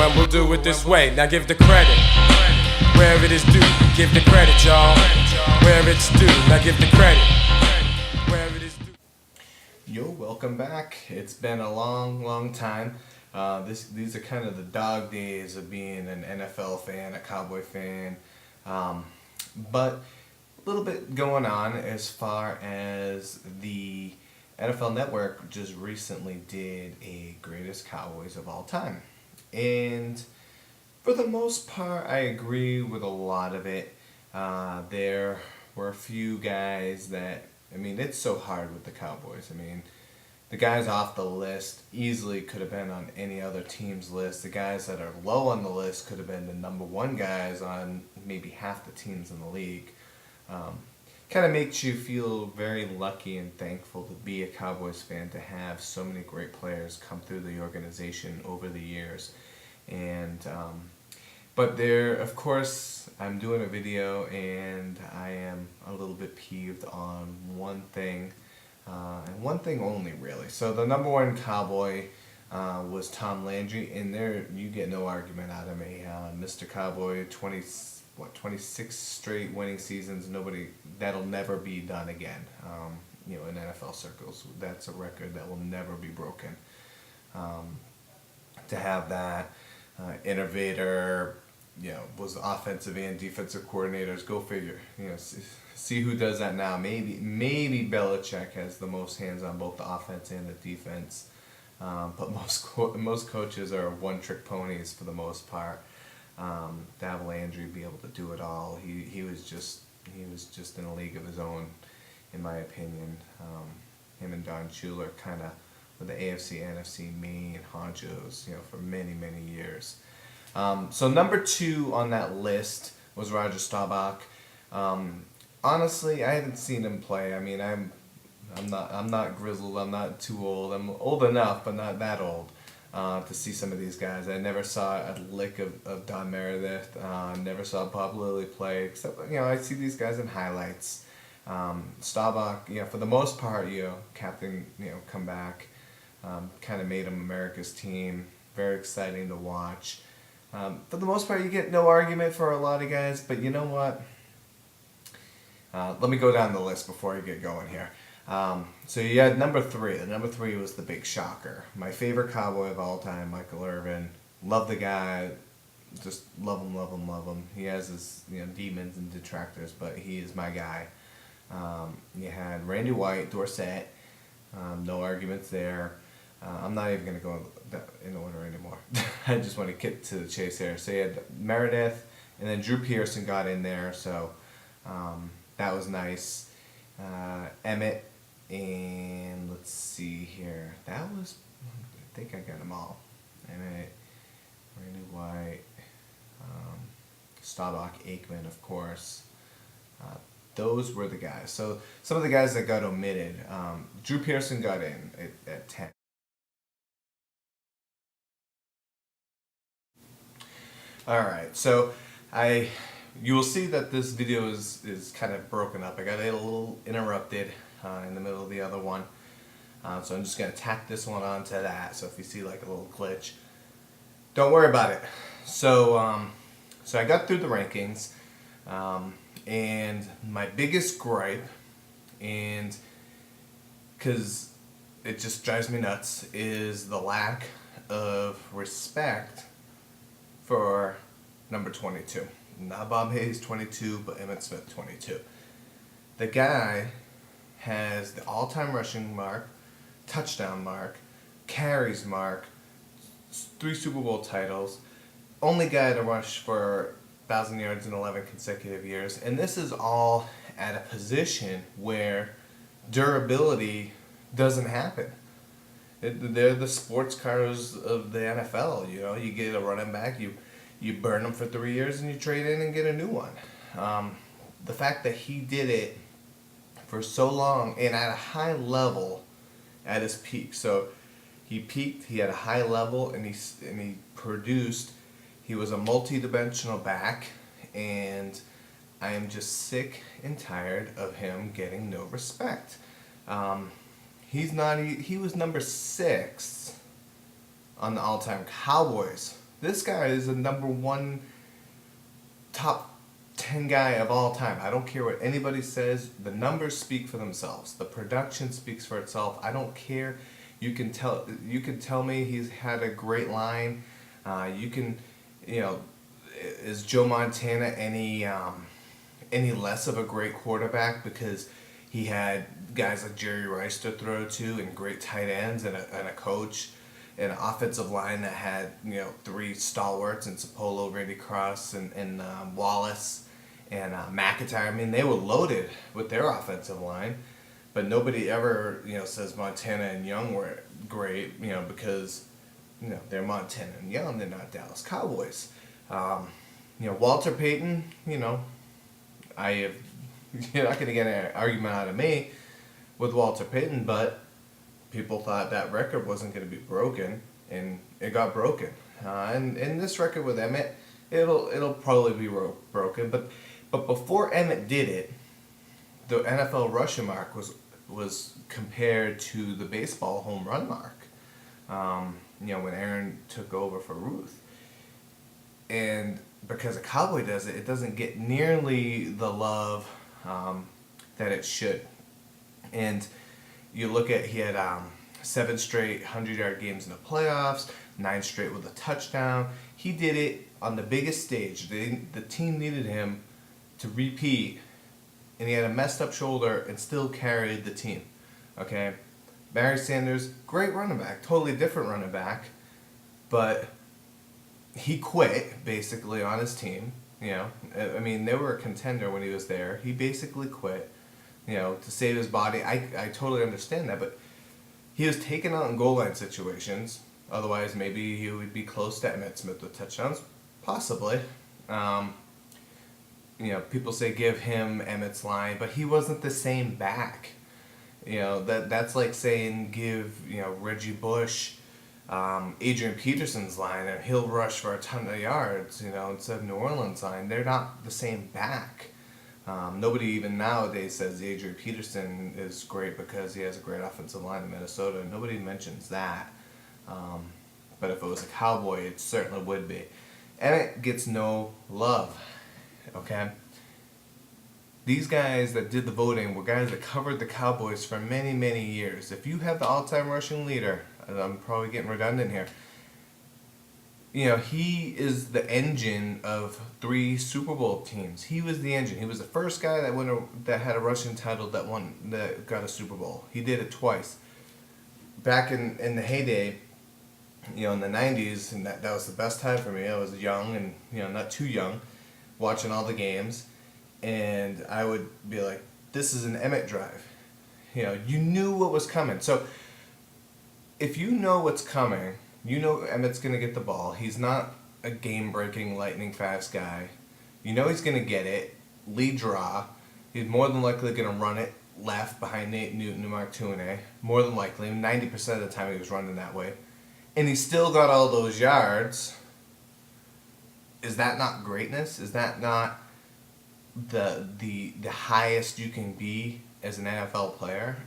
and we'll do it this way. Now give the credit where it is due. Give the credit, y'all, where it's due. Now give the credit where it is due. Yo, welcome back. It's been a long time. These are kind of the dog days of being an NFL fan, a Cowboy fan. But a little bit going on as far as the NFL Network just recently did a greatest Cowboys of all time. And for the most part, I agree with a lot of it. There were a few guys that, it's so hard with the Cowboys. The guys off the list easily could have been on any other team's list. The guys that are low on the list could have been the number one guys on maybe half the teams in the league. Kind of makes you feel very lucky and thankful to be a Cowboys fan, to have so many great players come through the organization over the years. And but there, of course, I'm doing a video and I am a little bit peeved on one thing, and one thing only, really. So the number one Cowboy was Tom Landry, and there you get no argument out of me. Mr. Cowboy, 26 straight winning seasons. That'll never be done again. In NFL circles, that's a record that will never be broken. To have that innovator, was offensive and defensive coordinators. Go figure. See who does that now. Maybe Belichick has the most hands on both the offense and the defense. But most coaches are one-trick ponies for the most part. To have Landry be able to do it all, he was just in a league of his own, in my opinion. Him and Don Shula kind of were the AFC, NFC main honchos, for many years. So number 2 on that list was Roger Staubach. Honestly, I haven't seen him play. I'm not grizzled. I'm not too old. I'm old enough, but not that old. To see some of these guys. I never saw a lick of Don Meredith. Never saw Bob Lilly play, except I see these guys in highlights. Staubach, for the most part, captain, come back, kind of made him America's team. Very exciting to watch. For the most part, you get no argument for a lot of guys, but you know what? Let me go down the list before I get going here. So you had number 3. The number 3 was the big shocker. My favorite Cowboy of all time, Michael Irvin. Love the guy. Just love him. He has his demons and detractors, but he is my guy. You had Randy White, Dorsett. No arguments there. I'm not even going to go in order anymore. I just want to get to the chase here. So you had Meredith, and then Drew Pearson got in there, so that was nice. Emmitt, and let's see here. I think I got them all. Emmitt, Randy White, Staubach, Aikman, of course. Those were the guys. So some of the guys that got omitted. Drew Pearson got in at 10. All right, so you will see that this video is kind of broken up. I got a little interrupted in the middle of the other one. So I'm just going to tack this one onto that. So if you see like a little glitch, don't worry about it. So so I got through the rankings, and my biggest gripe, and because it just drives me nuts, is the lack of respect for number 22. Not Bob Hayes 22, but Emmitt Smith 22. The guy has the all-time rushing mark, touchdown mark, carries mark, 3 Super Bowl titles, only guy to rush for 1,000 yards in 11 consecutive years, and this is all at a position where durability doesn't happen. They're the sports cars of the NFL. You get a running back, you burn them for 3 years, and you trade in and get a new one. The fact that he did it for so long and at a high level at his peak. So he peaked, he had a high level, and he produced. He was a multi-dimensional back, and I am just sick and tired of him getting no respect. He was number 6 on the all-time Cowboys This guy is a number one top 10 guy of all time. I don't care what anybody says. The numbers speak for themselves. The production speaks for itself. I don't care. You can tell me he's had a great line. Is Joe Montana any less of a great quarterback because he had guys like Jerry Rice to throw to and great tight ends and a coach and an offensive line that had, three stalwarts and Sapolo, Randy Cross, and Wallace and McIntyre. I mean, they were loaded with their offensive line, but nobody ever, says Montana and Young were great, because, they're Montana and Young. They're not Dallas Cowboys. Walter Payton, you're not going to get an argument out of me with Walter Payton, but people thought that record wasn't going to be broken, and it got broken. And this record with Emmitt, it'll probably be broken. But before Emmitt did it, the NFL rushing mark was compared to the baseball home run mark. When Aaron took over for Ruth, and because a Cowboy does it, it doesn't get nearly the love that it should. And you look at, he had 7 straight 100-yard games in the playoffs, 9 straight with a touchdown. He did it on the biggest stage. The team needed him to repeat, and he had a messed up shoulder and still carried the team. Okay, Barry Sanders, great running back, totally different running back, but he quit basically on his team. I mean, they were a contender when he was there. He basically quit, to save his body. I totally understand that, but he was taken out in goal line situations. Otherwise, maybe he would be close to Emmitt Smith with touchdowns, possibly. People say give him Emmitt's line, but he wasn't the same back. That's like saying give Reggie Bush Adrian Peterson's line and he'll rush for a ton of yards, instead of New Orleans line. They're not the same back. Nobody even nowadays says Adrian Peterson is great because he has a great offensive line in Minnesota. Nobody mentions that. But if it was a Cowboy, it certainly would be. Emmitt gets no love. Okay? These guys that did the voting were guys that covered the Cowboys for many, many years. If you have the all-time rushing leader, and I'm probably getting redundant here, he is the engine of 3 Super Bowl teams. He was the engine. He was the first guy that had a rushing title that got a Super Bowl. He did it twice. Back in the heyday, in the 90s, and that was the best time for me. I was young and, not too young, watching all the games. And I would be like, this is an Emmitt drive. You knew what was coming. So if you know what's coming, Emmitt's going to get the ball. He's not a game-breaking, lightning-fast guy. He's going to get it, lead draw. He's more than likely going to run it left behind Nate Newton and Mark Tuinei. More than likely. 90% of the time he was running that way. And he still got all those yards. Is that not greatness? Is that not the highest you can be as an NFL player?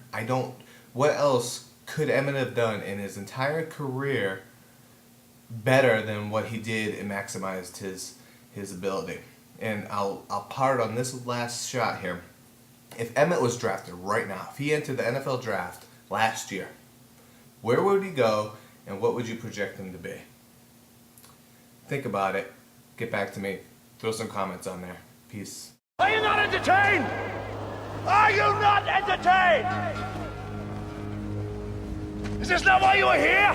What else could Emmitt have done in his entire career better than what he did and maximized his ability? And I'll part on this last shot here. If Emmitt was drafted right now, if he entered the NFL draft last year, where would he go and what would you project him to be? Think about it. Get back to me. Throw some comments on there. Peace. Are you not entertained? Are you not entertained? Is this not why you are here?